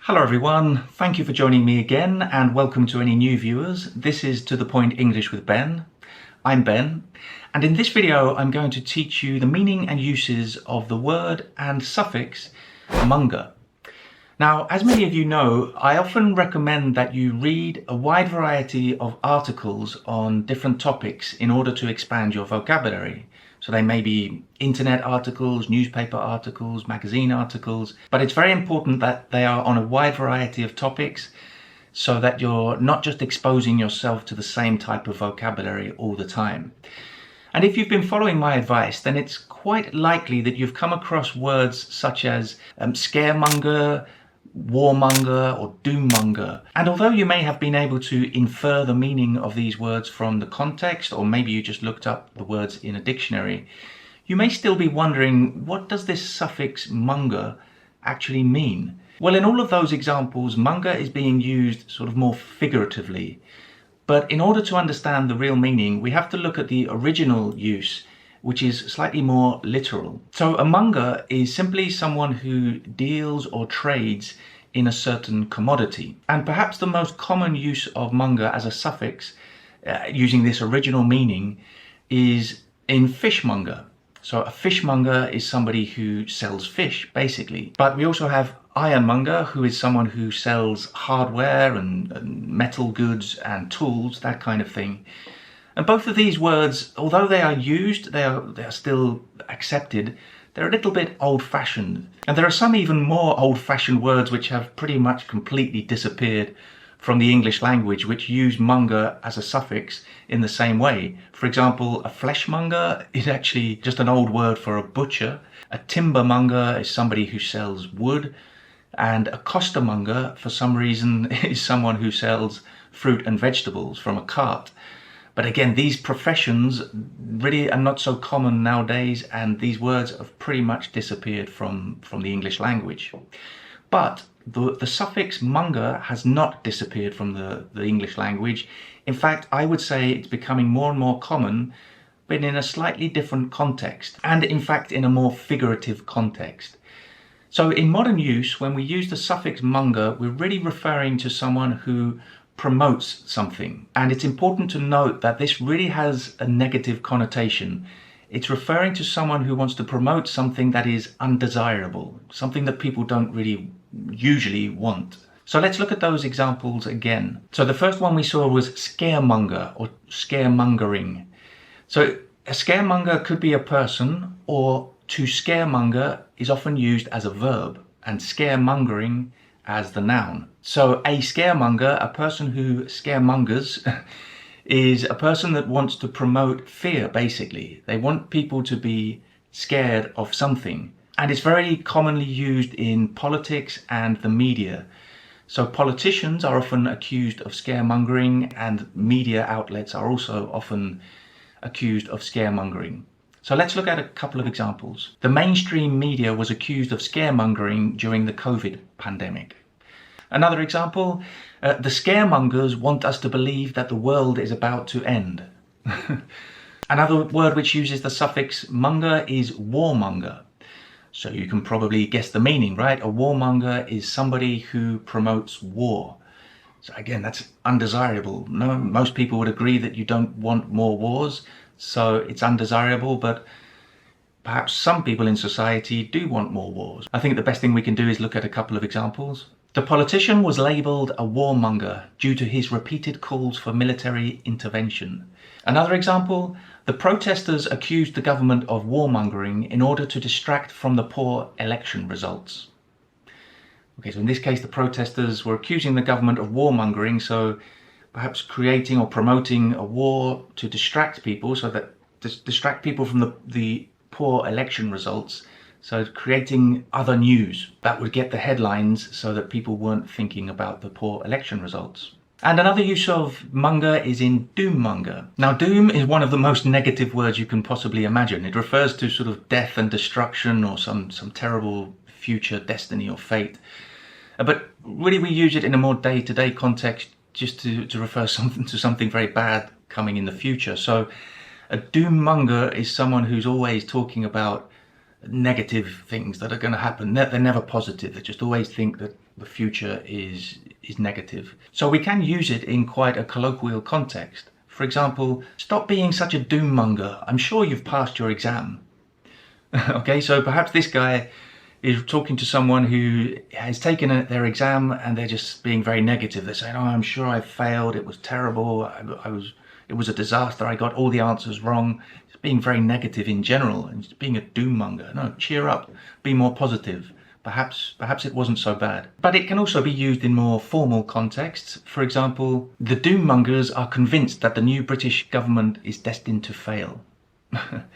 Hello everyone, thank you for joining me again and welcome to any new viewers. This is To The Point English with Ben. I'm Ben, and in this video I'm going to teach you the meaning and uses of the word and suffix monger. Now, as many of you know, I often recommend that you read a wide variety of articles on different topics in order to expand your vocabulary. So they may be internet articles, newspaper articles, magazine articles, but it's very important that they are on a wide variety of topics so that you're not just exposing yourself to the same type of vocabulary all the time. And if you've been following my advice, then it's quite likely that you've come across words such as scaremonger, warmonger or doom-monger. And although you may have been able to infer the meaning of these words from the context, or maybe you just looked up the words in a dictionary, you may still be wondering, what does this suffix monger actually mean? Well, in all of those examples, monger is being used sort of more figuratively. But in order to understand the real meaning, we have to look at the original use, which is slightly more literal. So a monger is simply someone who deals or trades in a certain commodity. And perhaps the most common use of monger as a suffix, using this original meaning, is in fishmonger. So a fishmonger is somebody who sells fish, basically. But we also have ironmonger, who is someone who sells hardware and metal goods and tools, that kind of thing. And both of these words, although they are used, they are still accepted, they're a little bit old-fashioned. And there are some even more old-fashioned words which have pretty much completely disappeared from the English language, which use monger as a suffix in the same way. For example, a fleshmonger is actually just an old word for a butcher. A timbermonger is somebody who sells wood. And a costermonger, for some reason, is someone who sells fruit and vegetables from a cart. But again, these professions really are not so common nowadays, and these words have pretty much disappeared from the English language. But the suffix monger has not disappeared from the English language. In fact, I would say it's becoming more and more common, but in a slightly different context, and in fact in a more figurative context. So in modern use, when we use the suffix monger, we're really referring to someone who promotes something. And it's important to note that this really has a negative connotation. It's referring to someone who wants to promote something that is undesirable, something that people don't really usually want. So let's look at those examples again. So the first one we saw was scaremonger or scaremongering. So a scaremonger could be a person, or to scaremonger is often used as a verb, and scaremongering as the noun. So a scaremonger, a person who scaremongers, is a person that wants to promote fear, basically. They want people to be scared of something. And it's very commonly used in politics and the media. So politicians are often accused of scaremongering, and media outlets are also often accused of scaremongering. So let's look at a couple of examples. The mainstream media was accused of scaremongering during the COVID pandemic. Another example, the scaremongers want us to believe that the world is about to end. Another word which uses the suffix monger is warmonger. So you can probably guess the meaning, right? A warmonger is somebody who promotes war. So again, that's undesirable. No, most people would agree that you don't want more wars. So it's undesirable, but perhaps some people in society do want more wars. I think the best thing we can do is look at a couple of examples. The politician was labelled a warmonger due to his repeated calls for military intervention. Another example, the protesters accused the government of warmongering in order to distract from the poor election results. Okay, so in this case, the protesters were accusing the government of warmongering, so perhaps creating or promoting a war to distract people, so that distract people from the poor election results. So creating other news that would get the headlines so that people weren't thinking about the poor election results. And another use of monger is in doom-monger. Now, doom is one of the most negative words you can possibly imagine. It refers to sort of death and destruction, or some terrible future destiny or fate. But really we use it in a more day-to-day context, just to refer to something very bad coming in the future. So a doom-monger is someone who's always talking about negative things that are going to happen. They're never positive. They just always think that the future is negative. So we can use it in quite a colloquial context. For example, stop being such a doom-monger. I'm sure you've passed your exam. Okay, so perhaps this guy is talking to someone who has taken their exam and they're just being very negative. They're saying, oh, I'm sure I failed. It was terrible. It was a disaster. I got all the answers wrong. It's being very negative in general and just being a doom-monger. No, cheer up. Be more positive. Perhaps it wasn't so bad. But it can also be used in more formal contexts. For example, the doom-mongers are convinced that the new British government is destined to fail.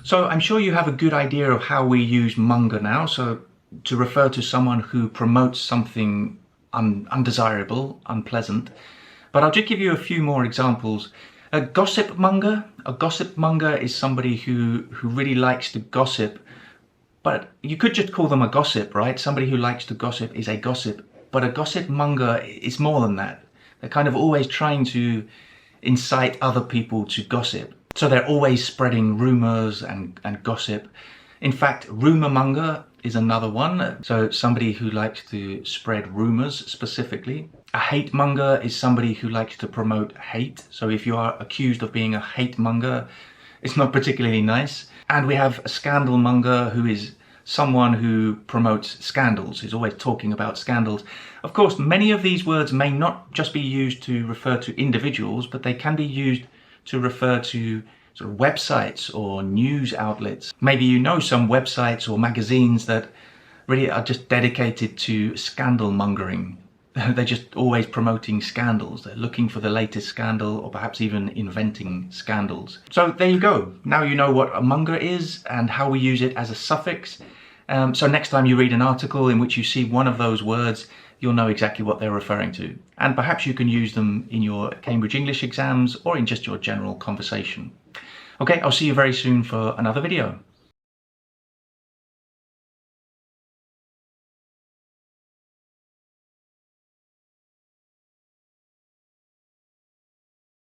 So I'm sure you have a good idea of how we use monger now. So to refer to someone who promotes something undesirable, unpleasant. But I'll just give you a few more examples. A gossip monger is somebody who really likes to gossip. But you could just call them a gossip, right? Somebody who likes to gossip is a gossip. But a gossip monger is more than that. They're kind of always trying to incite other people to gossip. So they're always spreading rumors and gossip. In fact, rumor monger is another one. So somebody who likes to spread rumors specifically. A hate monger is somebody who likes to promote hate. So if you are accused of being a hate monger, it's not particularly nice. And we have a scandal monger, who is someone who promotes scandals, who's always talking about scandals. Of course, many of these words may not just be used to refer to individuals, but they can be used to refer to sort of websites or news outlets. Maybe you know some websites or magazines that really are just dedicated to scandal mongering. They're just always promoting scandals. They're looking for the latest scandal, or perhaps even inventing scandals. So there you go. Now you know what a monger is and how we use it as a suffix. So next time you read an article in which you see one of those words, you'll know exactly what they're referring to. And perhaps you can use them in your Cambridge English exams or in just your general conversation. Okay, I'll see you very soon for another video.